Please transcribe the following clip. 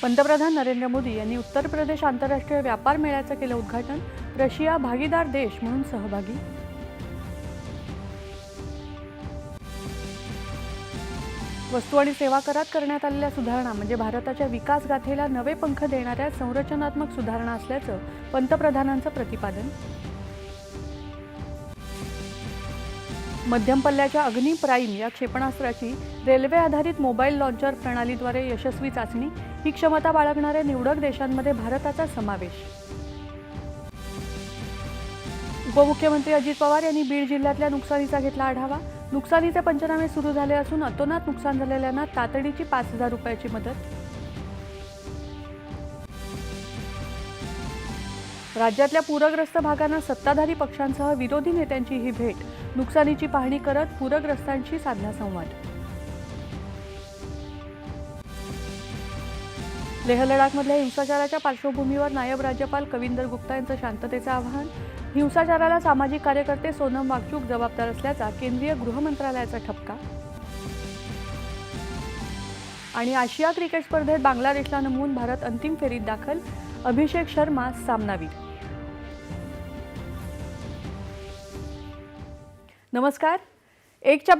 पंतप्रधान नरेंद्र मोदी यांनी उत्तर प्रदेश आंतरराष्ट्रीय व्यापार मेळ्याचं केलं उद्घाटन। रशिया भागीदार देश म्हणून सहभागी। वस्तू आणि सेवा करात करण्यात आलेल्या सुधारणा म्हणजे भारताच्या विकास गाथेला नवे पंख देणाऱ्या संरचनात्मक सुधारणा असल्याचं पंतप्रधानांचं प्रतिपादन। मध्यम पल्ल्याच्या अग्नि प्राईम या क्षेपणास्त्राची रेल्वे आधारित मोबाईल लॉन्चर प्रणालीद्वारे यशस्वी चाचणी। ही क्षमता बाळगणाऱ्या निवडक देशांमध्ये भारताचा समावेश। उपमुख्यमंत्री अजित पवार यांनी बीड जिल्ह्यातल्या नुकसानीचा घेतला आढावा। नुकसानीचे पंचनामे सुरू झाले असून अतोनात नुकसान झालेल्यांना तातडीची 5,000 रुपयाची मदत। राज्यातल्या पूरग्रस्त भागांना सत्ताधारी पक्षांसह विरोधी नेत्यांची ही भेट। नुकसानीची पाहणी करत पूरग्रस्तांशी साधला संवाद। लेह लडाखमधल्या हिंसाचाराच्या पार्श्वभूमीवर नायब राज्यपाल कविंदर गुप्ता यांचं शांततेचं आवाहन। हिंसाचाराला सामाजिक कार्यकर्ते सोनम वांगचुक जबाबदार असल्याचा केंद्रीय गृह मंत्रालयाचा ठपका। आणि आशिया क्रिकेट स्पर्धेत बांगलादेशला नमवून भारत अंतिम फेरीत दाखल। अभिषेक शर्मा सामनावीर। नमस्कार। एकच्या